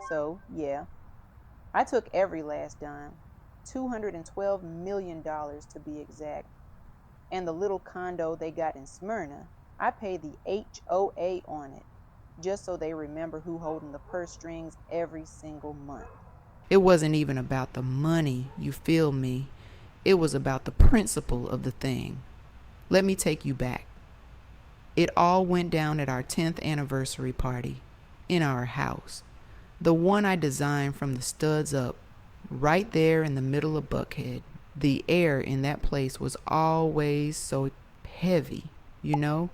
So, yeah, I took every last dime, $212 million to be exact. And the little condo they got in Smyrna, I paid the HOA on it, just so they remember who holding the purse strings every single month. It wasn't even about the money, you feel me? It was about the principle of the thing. Let me take you back. It all went down at our 10th anniversary party in our house. The one I designed from the studs up, right there in the middle of Buckhead. The air in that place was always so heavy, you know?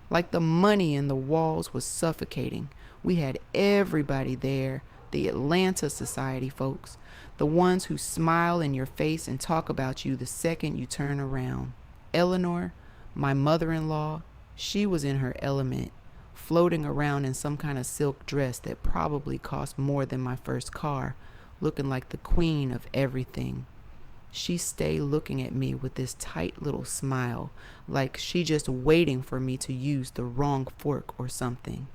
Like the money in the walls was suffocating. We had everybody there, the Atlanta Society folks, the ones who smile in your face and talk about you the second you turn around. Eleanor, my mother-in-law, she was in her element, floating around in some kind of silk dress that probably cost more than my first car, looking like the queen of everything. She stayed looking at me with this tight little smile, like she just waiting for me to use the wrong fork or something.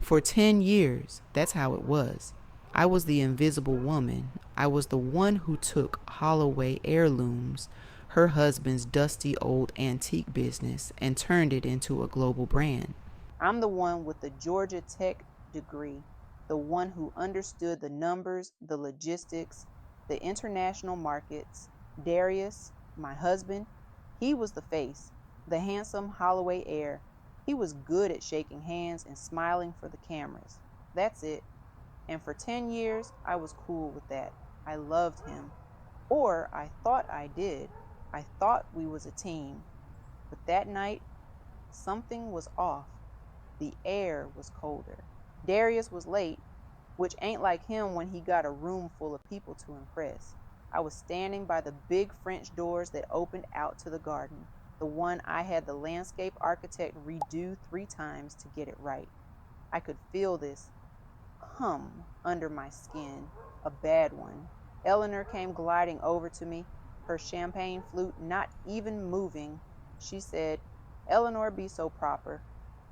For 10 years, that's how it was. I was the invisible woman. I was the one who took Holloway Heirlooms, her husband's dusty old antique business, and turned it into a global brand. I'm the one with the Georgia Tech degree, the one who understood the numbers, the logistics, the international markets. Darius, my husband, he was the face, the handsome Holloway heir. He was good at shaking hands and smiling for the cameras. That's it. And for 10 years, I was cool with that. I loved him. Or I thought I did. I thought we was a team. But that night, something was off. The air was colder. Darius was late, which ain't like him when he got a room full of people to impress. I was standing by the big French doors that opened out to the garden, the one I had the landscape architect redo 3 times to get it right. I could feel this hum under my skin, a bad one. Eleanor came gliding over to me, her champagne flute not even moving. She said, "Eleanor, be so proper.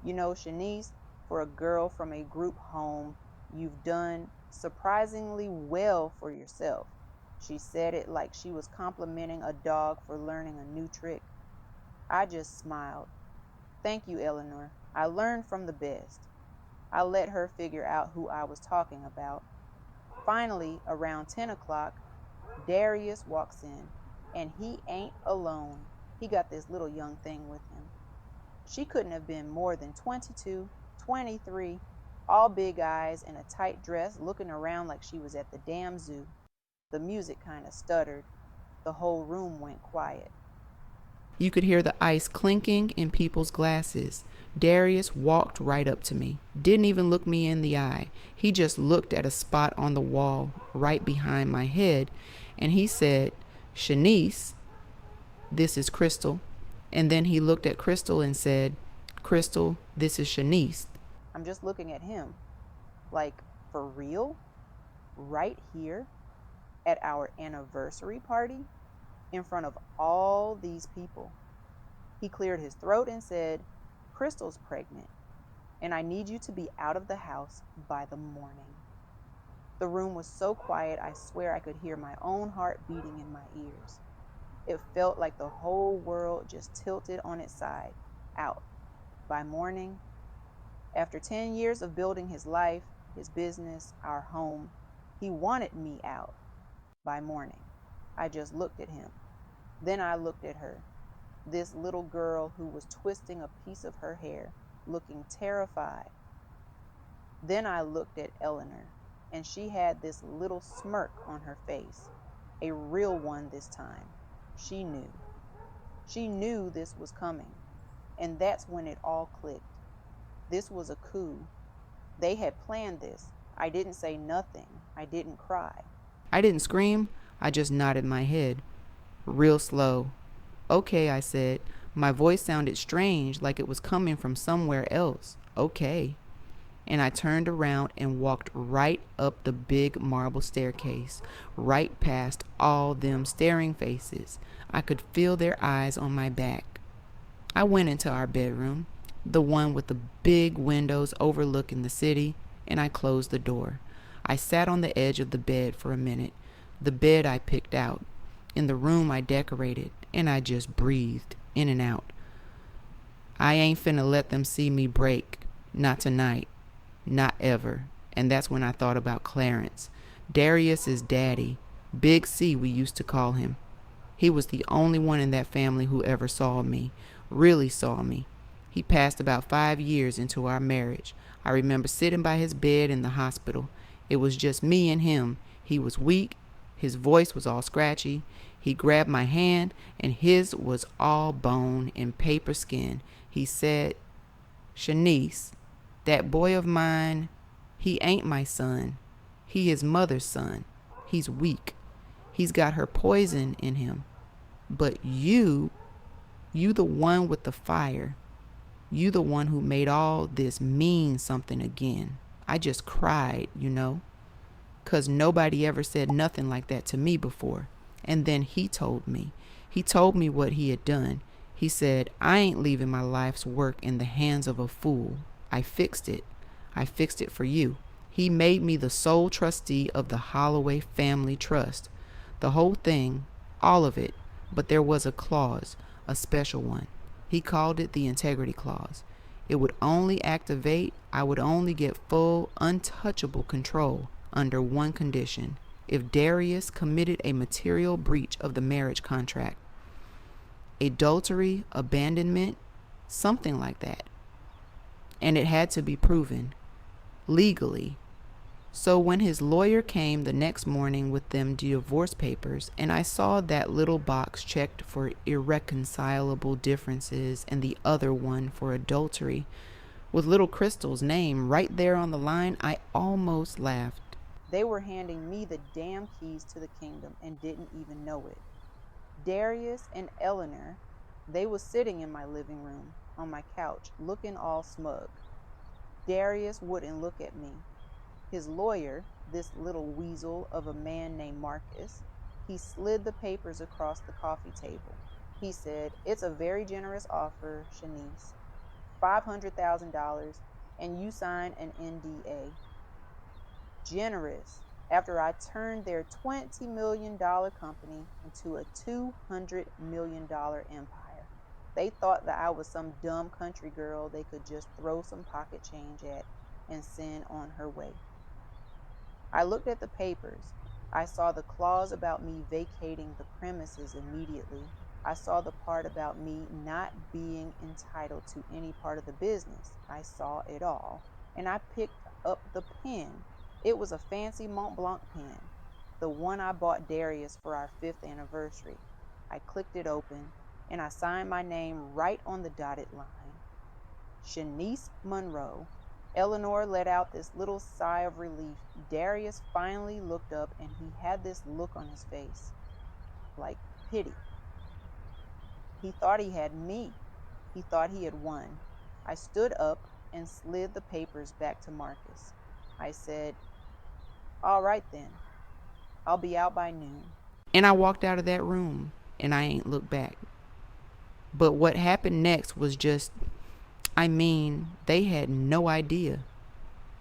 You know, Shanice, for a girl from a group home, you've done surprisingly well for yourself." She said it like she was complimenting a dog for learning a new trick. I just smiled. "Thank you, Eleanor. I learned from the best." I let her figure out who I was talking about. Finally, around 10 o'clock, Darius walks in, and he ain't alone. He got this little young thing with him. She couldn't have been more than 22, 23, all big eyes in a tight dress, looking around like she was at the damn zoo. The music kind of stuttered. The whole room went quiet. You could hear the ice clinking in people's glasses. Darius walked right up to me, didn't even look me in the eye. He just looked at a spot on the wall right behind my head, and he said, "Shanice, this is Crystal." And then he looked at Crystal and said, "Crystal, this is Shanice." I'm just looking at him. Like, for real? Right here? At our anniversary party? In front of all these people? He cleared his throat and said, "Crystal's pregnant, and I need you to be out of the house by the morning." The room was so quiet, I swear I could hear my own heart beating in my ears. It felt like the whole world just tilted on its side. Out. By morning. After 10 years of building his life, his business, our home, he wanted me out. By morning. I just looked at him. Then I looked at her, this little girl who was twisting a piece of her hair, looking terrified. Then I looked at Eleanor, and she had this little smirk on her face, a real one this time. She knew. She knew this was coming, and that's when it all clicked. This was a coup. They had planned this. I didn't say nothing. I didn't cry. I didn't scream, I just nodded my head, real slow. "Okay," I said. My voice sounded strange, like it was coming from somewhere else. "Okay." And I turned around and walked right up the big marble staircase, right past all them staring faces. I could feel their eyes on my back. I went into our bedroom, the one with the big windows overlooking the city, and I closed the door. I sat on the edge of the bed for a minute. The bed I picked out. In the room I decorated, and I just breathed in and out. I ain't finna let them see me break. Not tonight. Not ever. And that's when I thought about Clarence. Darius's daddy. Big C, we used to call him. He was the only one in that family who ever saw me, really saw me. He passed about 5 years into our marriage. I remember sitting by his bed in the hospital. It was just me and him. He was weak. His voice was all scratchy. He grabbed my hand, and his was all bone and paper skin. He said, "Shanice, that boy of mine, he ain't my son. He is mother's son. He's weak. He's got her poison in him. But you the one with the fire. You the one who made all this mean something again." I just cried, 'cause nobody ever said nothing like that to me before. And then he told me. He told me what he had done. He said, "I ain't leaving my life's work in the hands of a fool. I fixed it. I fixed it for you." He made me the sole trustee of the Holloway Family Trust. The whole thing, all of it, but there was a clause, a special one. He called it the integrity clause. It would only activate, I would only get full, untouchable control under one condition: if Darius committed a material breach of the marriage contract. Adultery, abandonment, something like that. And it had to be proven legally. So when his lawyer came the next morning with them divorce papers, and I saw that little box checked for irreconcilable differences and the other one for adultery, with little Crystal's name right there on the line, I almost laughed. They were handing me the damn keys to the kingdom and didn't even know it. Darius and Eleanor, they was sitting in my living room on my couch looking all smug. Darius wouldn't look at me. His lawyer, this little weasel of a man named Marcus, he slid the papers across the coffee table. He said, "It's a very generous offer, Shanice. $500,000, and you sign an NDA." Generous, after I turned their $20 million company into a $200 million empire. They thought that I was some dumb country girl they could just throw some pocket change at and send on her way. I looked at the papers. I saw the clause about me vacating the premises immediately. I saw the part about me not being entitled to any part of the business. I saw it all. And I picked up the pen. It was a fancy Mont Blanc pen, the one I bought Darius for our 5th anniversary. I clicked it open, and I signed my name right on the dotted line. Shanice Monroe. Eleanor let out this little sigh of relief. Darius finally looked up, and he had this look on his face, like pity. He thought he had me. He thought he had won. I stood up and slid the papers back to Marcus. I said, "All right then. I'll be out by noon." And I walked out of that room, and I ain't looked back. But what happened next was just, they had no idea.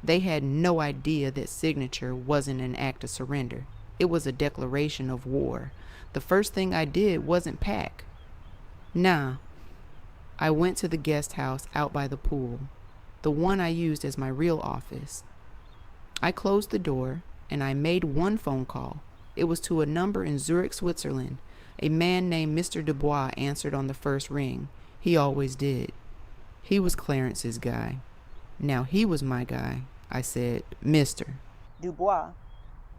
They had no idea that signature wasn't an act of surrender. It was a declaration of war. The first thing I did wasn't pack. Nah, I went to the guest house out by the pool, the one I used as my real office. I closed the door, and I made one phone call. It was to a number in Zurich, Switzerland. A man named Mr. Dubois answered on the first ring. He always did. He was Clarence's guy. Now he was my guy. I said, "Mr. Dubois,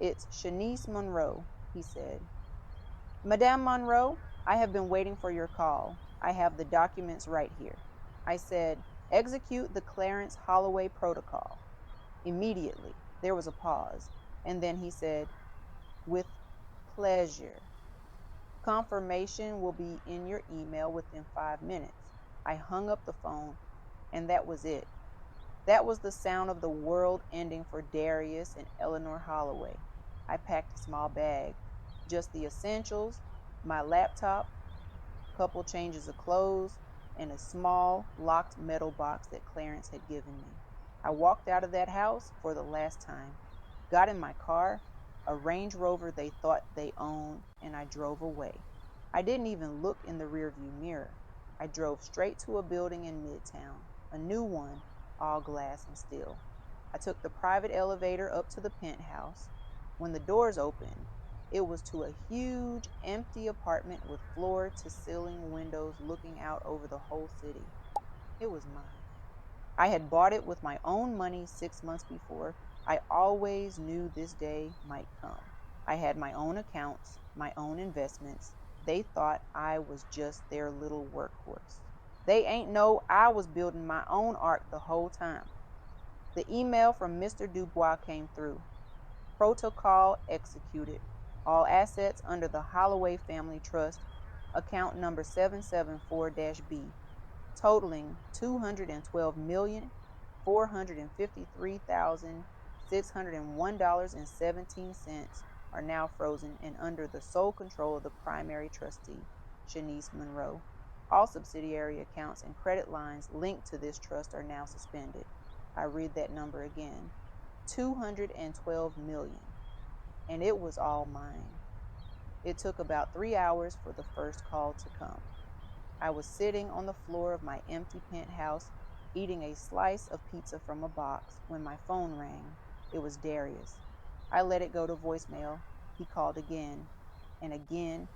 it's Shanice Monroe," he said. "Madame Monroe, I have been waiting for your call. I have the documents right here." I said, "Execute the Clarence Holloway protocol." Immediately, there was a pause, and then he said, "With pleasure. Confirmation will be in your email within 5 minutes." I hung up the phone, and that was it. That was the sound of the world ending for Darius and Eleanor Holloway. I packed a small bag, just the essentials, my laptop, couple changes of clothes, and a small locked metal box that Clarence had given me. I walked out of that house for the last time. got in my car, a Range Rover they thought they owned, and I drove away. I didn't even look in the rearview mirror. I drove straight to a building in Midtown, a new one, all glass and steel. I took the private elevator up to the penthouse. When the doors opened, it was to a huge, empty apartment with floor to ceiling windows looking out over the whole city. It was mine. I had bought it with my own money 6 months before. I always knew this day might come. I had my own accounts, my own investments. They thought I was just their little workhorse. They ain't know I was building my own ark the whole time. The email from Mr. Dubois came through. Protocol executed. All assets under the Holloway Family Trust, account number 774-B, totaling $212,453,601.17, are now frozen and under the sole control of the primary trustee, Shanice Monroe. All subsidiary accounts and credit lines linked to this trust are now suspended. I read that number again. 212 million, and it was all mine. It took about 3 hours for the first call to come. I was sitting on the floor of my empty penthouse, eating a slice of pizza from a box, when my phone rang. It was Darius. I let it go to voicemail. He called again, and again,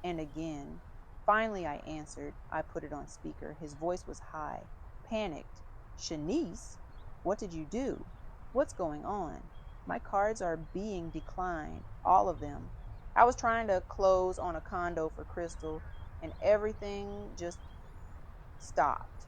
and again. Finally, I answered. I put it on speaker. His voice was high, panicked. Shanice, what did you do? What's going on? My cards are being declined, all of them. I was trying to close on a condo for Crystal, and everything just stopped.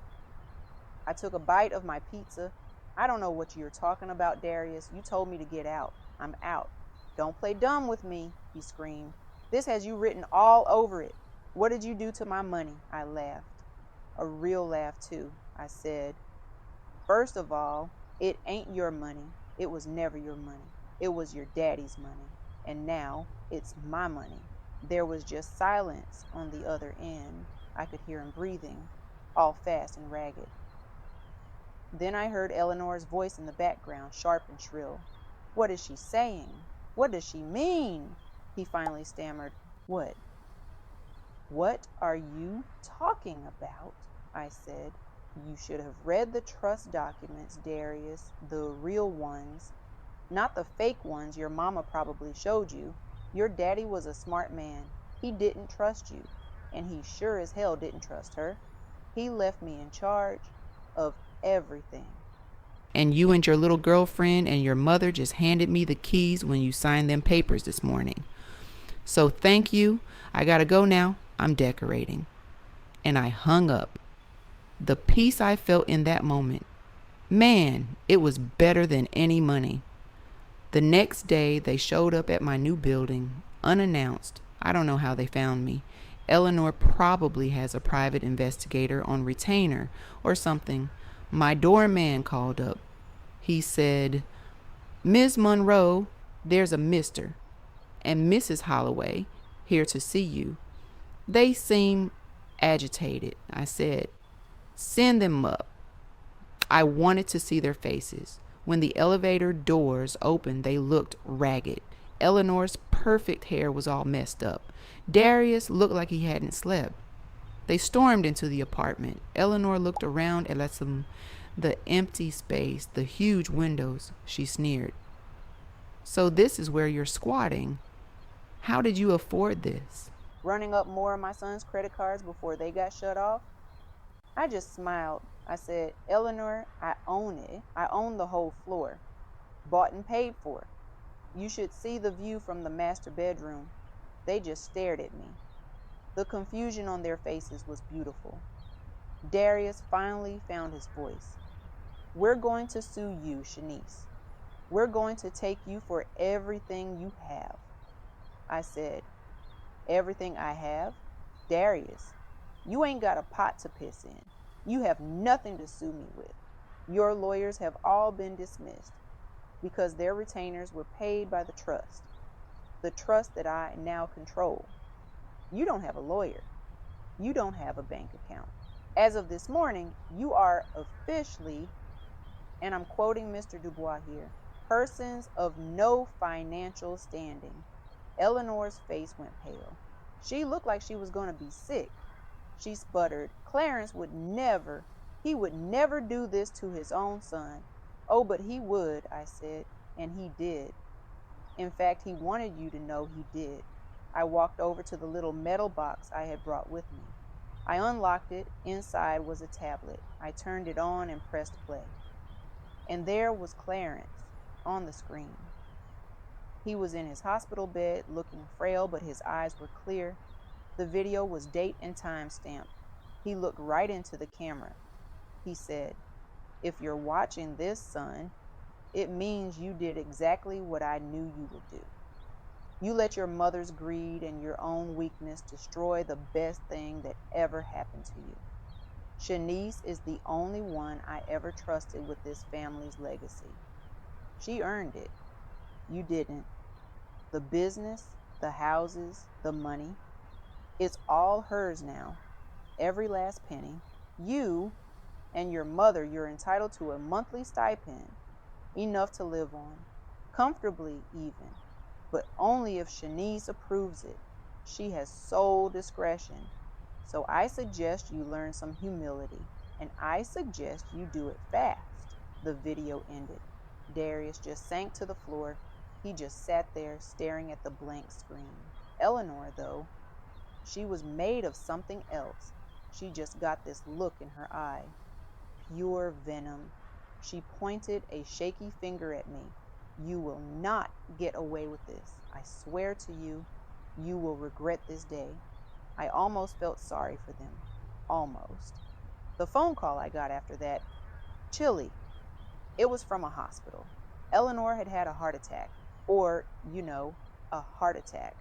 I took a bite of my pizza. I don't know what you're talking about, Darius. You told me to get out. I'm out. Don't play dumb with me, he screamed. This has you written all over it. What did you do to my money? I laughed. A real laugh, too. I said, first of all, it ain't your money. It was never your money. It was your daddy's money. And now it's my money. There was just silence on the other end. I could hear him breathing, all fast and ragged. Then I heard Eleanor's voice in the background, sharp and shrill. What is she saying? What does she mean? He finally stammered. What? What are you talking about? I said. You should have read the trust documents, Darius, the real ones, not the fake ones your mama probably showed you. Your daddy was a smart man. He didn't trust you, and he sure as hell didn't trust her. He left me in charge of everything. And you and your little girlfriend and your mother just handed me the keys when you signed them papers this morning. So thank you. I gotta go now. I'm decorating. And I hung up. The peace I felt in that moment, man, it was better than any money. The next day, they showed up at my new building, unannounced. I don't know how they found me. Eleanor probably has a private investigator on retainer or something. My doorman called up. He said, Ms. Monroe, there's a Mr. and Mrs. Holloway here to see you. They seem agitated. I said, send them up. I wanted to see their faces. When the elevator doors opened, they looked ragged. Eleanor's perfect hair was all messed up. Darius looked like he hadn't slept. They stormed into the apartment. Eleanor looked around at the empty space, the huge windows. She sneered. So this is where you're squatting. How did you afford this? Running up more of my son's credit cards before they got shut off? I just smiled. I said, Eleanor, I own it. I own the whole floor. Bought and paid for. You should see the view from the master bedroom. They just stared at me. The confusion on their faces was beautiful. Darius finally found his voice. We're going to sue you, Shanice. We're going to take you for everything you have. I said, everything I have? Darius, you ain't got a pot to piss in. You have nothing to sue me with. Your lawyers have all been dismissed because their retainers were paid by the trust that I now control. You don't have a lawyer. You don't have a bank account. As of this morning, you are officially, and I'm quoting Mr. Dubois here, persons of no financial standing. Eleanor's face went pale. She looked like she was going to be sick. She sputtered, Clarence would never, he would never do this to his own son. Oh, but he would, I said, and he did. In fact, he wanted you to know he did. I walked over to the little metal box I had brought with me. I unlocked it. Inside was a tablet. I turned it on and pressed play. And there was Clarence on the screen. He was in his hospital bed, looking frail, but his eyes were clear. The video was date and time stamped. He looked right into the camera. He said, If you're watching this, son, it means you did exactly what I knew you would do. You let your mother's greed and your own weakness destroy the best thing that ever happened to you. Shanice is the only one I ever trusted with this family's legacy. She earned it. You didn't. The business, the houses, the money, it's all hers now. Every last penny. You and your mother, you're entitled to a monthly stipend, enough to live on, comfortably even, but only if Shanice approves it. She has sole discretion. So I suggest you learn some humility, and I suggest you do it fast. The video ended. Darius just sank to the floor. He just sat there staring at the blank screen. Eleanor, though, she was made of something else. She just got this look in her eye. Pure venom. She pointed a shaky finger at me. You will not get away with this. I swear to you, you will regret this day. I almost felt sorry for them. Almost. The phone call I got after that, chilly. It was from a hospital. Eleanor had had a heart attack. Or, a heart attack.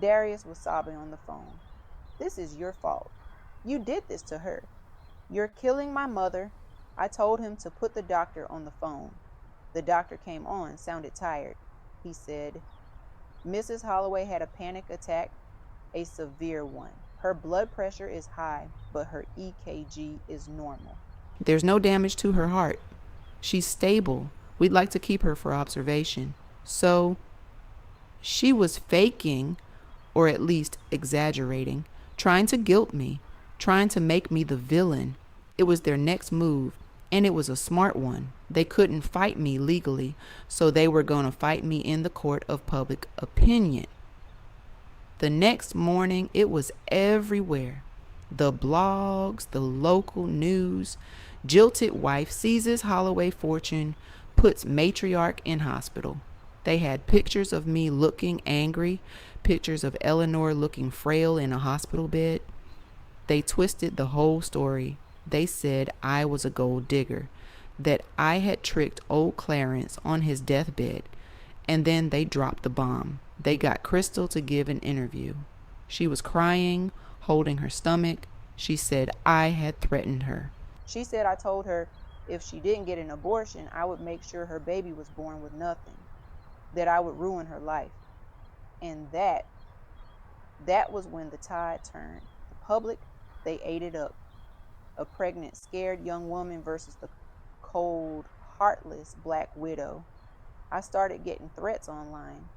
Darius was sobbing on the phone. This is your fault. You did this to her. You're killing my mother. I told him to put the doctor on the phone. The doctor came on, sounded tired. He said, Mrs. Holloway had a panic attack, a severe one. Her blood pressure is high, but her EKG is normal. There's no damage to her heart. She's stable. We'd like to keep her for observation. So, she was faking, or at least exaggerating, trying to guilt me, trying to make me the villain. It was their next move, and it was a smart one. They couldn't fight me legally, so they were going to fight me in the court of public opinion. The next morning, it was everywhere. The blogs, the local news. Jilted wife seizes Holloway fortune, puts matriarch in hospital. They had pictures of me looking angry, pictures of Eleanor looking frail in a hospital bed. They twisted the whole story. They said I was a gold digger, that I had tricked old Clarence on his deathbed, and then they dropped the bomb. They got Crystal to give an interview. She was crying, holding her stomach. She said I had threatened her. She said I told her if she didn't get an abortion, I would make sure her baby was born with nothing, that I would ruin her life. And that was when the tide turned. The public, they ate it up. A pregnant, scared young woman versus the cold, heartless black widow. I started getting threats online.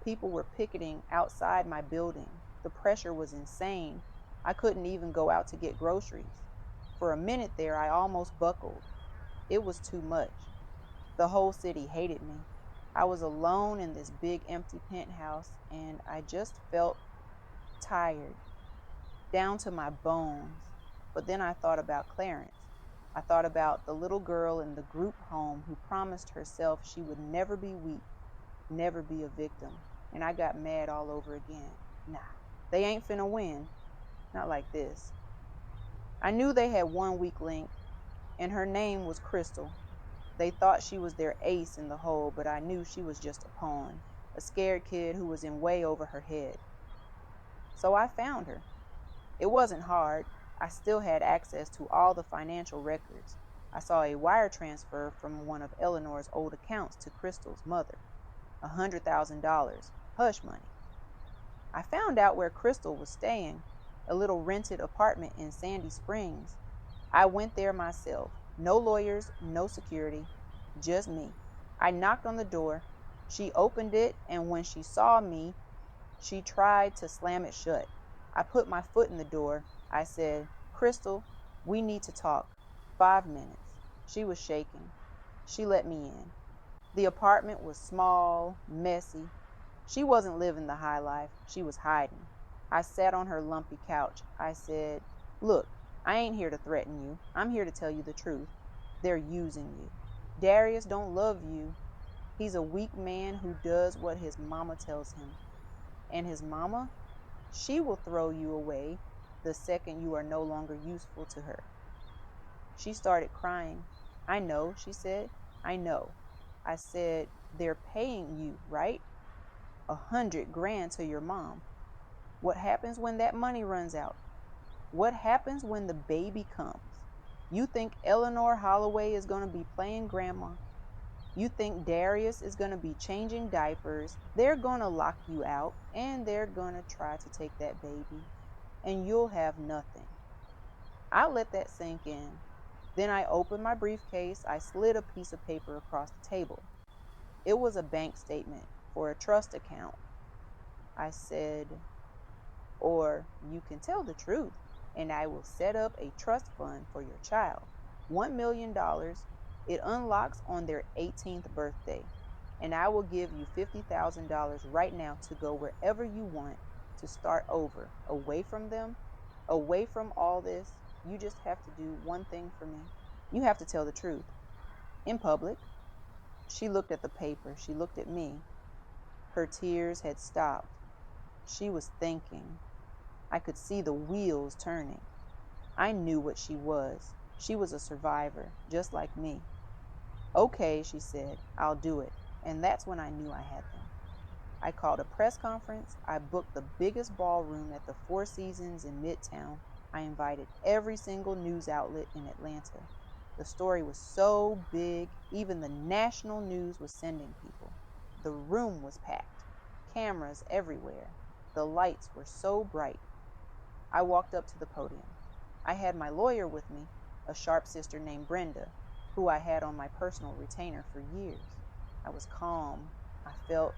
People were picketing outside my building. The pressure was insane. I couldn't even go out to get groceries. For a minute there, I almost buckled. It was too much. The whole city hated me. I was alone in this big empty penthouse, and I just felt tired, down to my bones. But then I thought about Clarence. I thought about the little girl in the group home who promised herself she would never be weak, never be a victim. And I got mad all over again. Nah, they ain't finna win. Not like this. I knew they had one weak link, and her name was Crystal. They thought she was their ace in the hole, but I knew she was just a pawn, a scared kid who was in way over her head. So I found her. It wasn't hard. I still had access to all the financial records. I saw a wire transfer from one of Eleanor's old accounts to Crystal's mother. $100,000. Hush money. I found out where Crystal was staying, a little rented apartment in Sandy Springs. I went there myself. No lawyers, no security, just me. I knocked on the door. She opened it, and when she saw me, she tried to slam it shut. I put my foot in the door. I said, "Crystal, we need to talk. 5 minutes." She was shaking. She let me in. The apartment was small, messy. She wasn't living the high life. She was hiding. I sat on her lumpy couch. I said, "Look, I ain't here to threaten you. I'm here to tell you the truth. They're using you. Darius don't love you. He's a weak man who does what his mama tells him. And his mama, she will throw you away the second you are no longer useful to her." She started crying. "I know," she said. "I know." I said, "They're paying you, right? 100 grand to your mom. What happens when that money runs out? What happens when the baby comes? You think Eleanor Holloway is going to be playing grandma? You think Darius is going to be changing diapers? They're going to lock you out, and they're going to try to take that baby, and you'll have nothing." I let that sink in. Then I opened my briefcase. I slid a piece of paper across the table. It was a bank statement for a trust account. I said, "Or you can tell the truth, and I will set up a trust fund for your child. $1 million. It unlocks on their 18th birthday. And I will give you $50,000 right now to go wherever you want, to start over, away from them, away from all this. You just have to do one thing for me. You have to tell the truth. In public." She looked at the paper. She looked at me. Her tears had stopped. She was thinking. I could see the wheels turning. I knew what she was. She was a survivor, just like me. "Okay," she said, "I'll do it." And that's when I knew I had them. I called a press conference. I booked the biggest ballroom at the Four Seasons in Midtown. I invited every single news outlet in Atlanta. The story was so big, even the national news was sending people. The room was packed, cameras everywhere. The lights were so bright. I walked up to the podium. I had my lawyer with me, a sharp sister named Brenda, who I had on my personal retainer for years. I was calm. I felt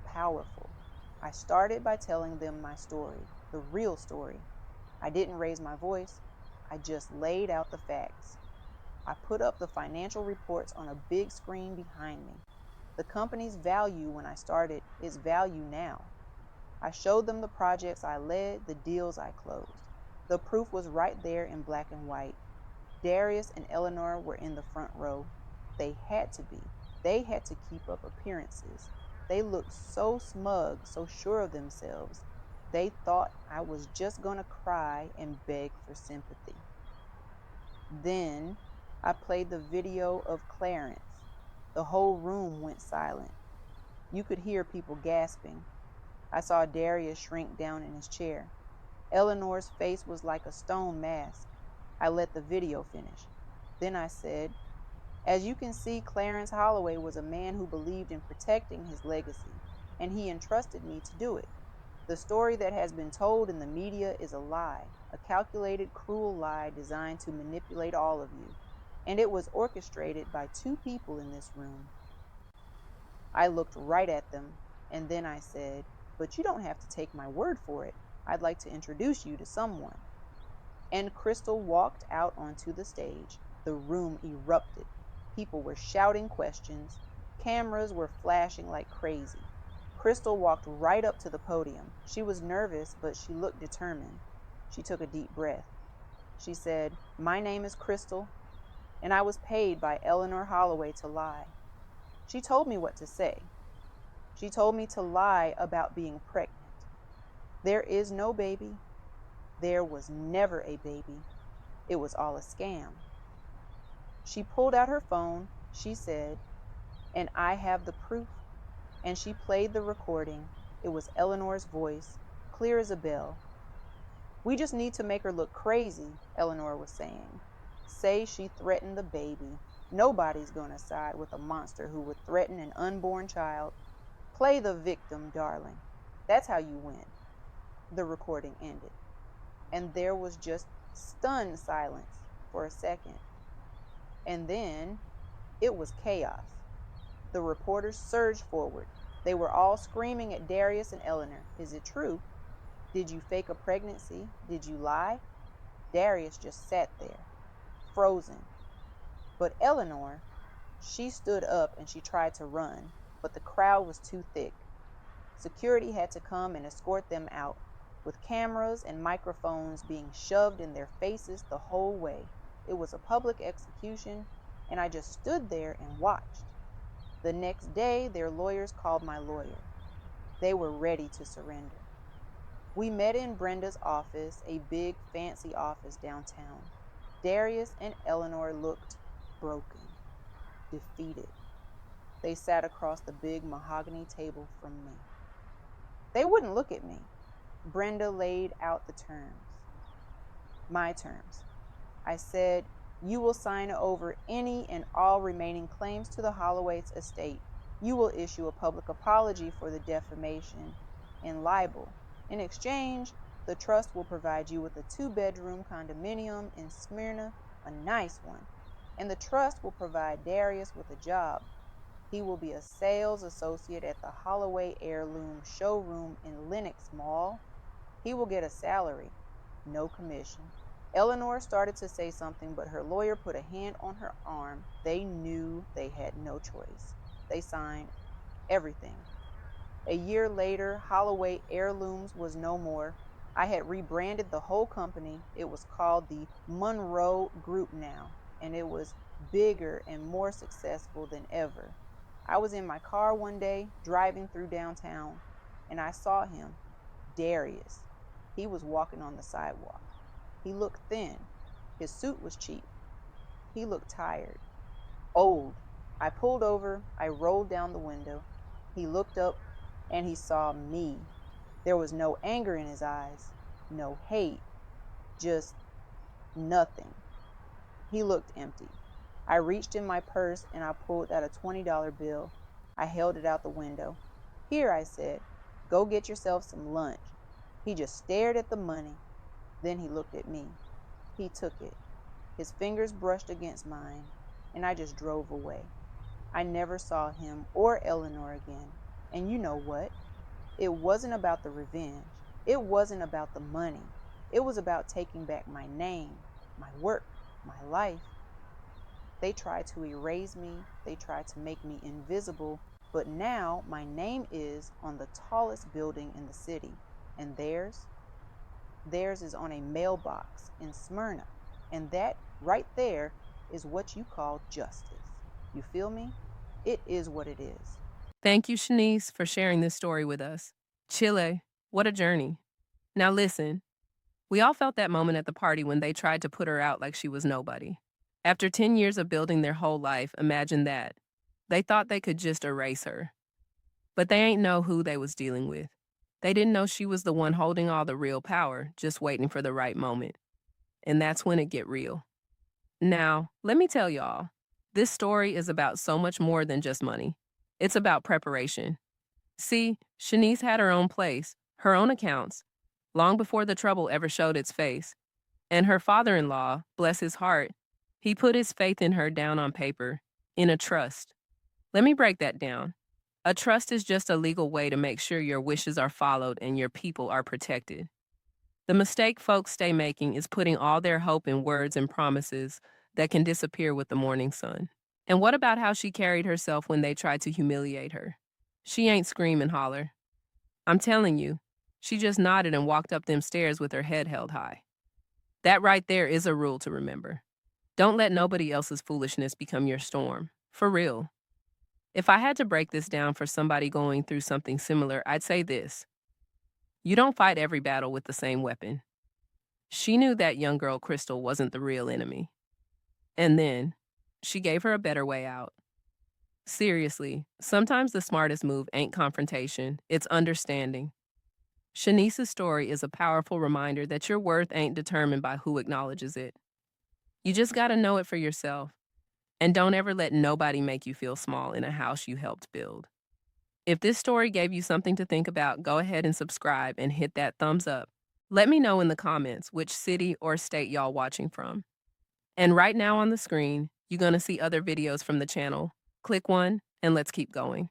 powerful. I started by telling them my story, the real story. I didn't raise my voice. I just laid out the facts. I put up the financial reports on a big screen behind me. The company's value when I started is value now. I showed them the projects I led, the deals I closed. The proof was right there in black and white. Darius and Eleanor were in the front row. They had to be. They had to keep up appearances. They looked so smug, so sure of themselves. They thought I was just going to cry and beg for sympathy. Then I played the video of Clarence. The whole room went silent. You could hear people gasping. I saw Darius shrink down in his chair. Eleanor's face was like a stone mask. I let the video finish. Then I said, "As you can see, Clarence Holloway was a man who believed in protecting his legacy, and he entrusted me to do it. The story that has been told in the media is a lie, a calculated, cruel lie designed to manipulate all of you. And it was orchestrated by two people in this room." I looked right at them, and then I said, "But you don't have to take my word for it. I'd like to introduce you to someone." And Crystal walked out onto the stage. The room erupted. People were shouting questions. Cameras were flashing like crazy. Crystal walked right up to the podium. She was nervous, but she looked determined. She took a deep breath. She said, "My name is Crystal, and I was paid by Eleanor Holloway to lie. She told me what to say. She told me to lie about being pregnant. There is no baby. There was never a baby. It was all a scam." She pulled out her phone. She said, "And I have the proof." And she played the recording. It was Eleanor's voice, clear as a bell. "We just need to make her look crazy," Eleanor was saying. "Say she threatened the baby. Nobody's going to side with a monster who would threaten an unborn child. Play the victim, darling. That's how you win." The recording ended, and there was just stunned silence for a second. And then it was chaos. The reporters surged forward. They were all screaming at Darius and Eleanor. Is it true? Did you fake a pregnancy? Did you lie? Darius just sat there, frozen. But Eleanor, she stood up and she tried to run, but the crowd was too thick. Security had to come and escort them out, with cameras and microphones being shoved in their faces the whole way. It was a public execution, and I just stood there and watched. The next day, their lawyers called my lawyer. They were ready to surrender. We met in Brenda's office, a big, fancy office downtown. Darius and Eleanor looked broken, defeated. They sat across the big mahogany table from me. They wouldn't look at me. Brenda laid out the terms. My terms. I said, you will sign over any and all remaining claims to the Holloway's estate. You will issue a public apology for the defamation and libel. In exchange, the trust will provide you with a 2-bedroom condominium in Smyrna, a nice one. And the trust will provide Darius with a job. He will be a sales associate at the Holloway Heirloom showroom in Lenox Mall. He will get a salary, no commission. Eleanor started to say something, but her lawyer put a hand on her arm. They knew they had no choice. They signed everything. A year later, Holloway Heirlooms was no more. I had rebranded the whole company. It was called the Monroe Group now, and it was bigger and more successful than ever. I was in my car one day, driving through downtown, and I saw him, Darius. He was walking on the sidewalk. He looked thin. His suit was cheap. He looked tired, old. I pulled over. I rolled down the window. He looked up and he saw me. There was no anger in his eyes, no hate, just nothing. He looked empty. I reached in my purse and I pulled out a $20 bill. I held it out the window. Here, I said, go get yourself some lunch. He just stared at the money. Then he looked at me. He took it. His fingers brushed against mine, and I just drove away. I never saw him or Eleanor again. And you know what? It wasn't about the revenge. It wasn't about the money. It was about taking back my name, my work, my life. They tried to erase me. They tried to make me invisible. But now my name is on the tallest building in the city. And theirs is on a mailbox in Smyrna. And that right there is what you call justice. You feel me? It is what it is. Thank you, Shanice, for sharing this story with us. Chile, what a journey. Now listen, we all felt that moment at the party when they tried to put her out like she was nobody. After 10 years of building their whole life, imagine that. They thought they could just erase her. But they ain't know who they was dealing with. They didn't know she was the one holding all the real power, just waiting for the right moment. And that's when it get real. Now, let me tell y'all, this story is about so much more than just money. It's about preparation. See, Shanice had her own place, her own accounts, long before the trouble ever showed its face. And her father-in-law, bless his heart, he put his faith in her down on paper, in a trust. Let me break that down. A trust is just a legal way to make sure your wishes are followed and your people are protected. The mistake folks stay making is putting all their hope in words and promises that can disappear with the morning sun. And what about how she carried herself when they tried to humiliate her? She ain't scream and holler. I'm telling you, she just nodded and walked up them stairs with her head held high. That right there is a rule to remember. Don't let nobody else's foolishness become your storm. For real. If I had to break this down for somebody going through something similar, I'd say this. You don't fight every battle with the same weapon. She knew that young girl Crystal wasn't the real enemy. And then, she gave her a better way out. Seriously, sometimes the smartest move ain't confrontation, it's understanding. Shanice's story is a powerful reminder that your worth ain't determined by who acknowledges it. You just gotta know it for yourself. And don't ever let nobody make you feel small in a house you helped build. If this story gave you something to think about, go ahead and subscribe and hit that thumbs up. Let me know in the comments which city or state y'all watching from. And right now on the screen, you're gonna see other videos from the channel. Click one and let's keep going.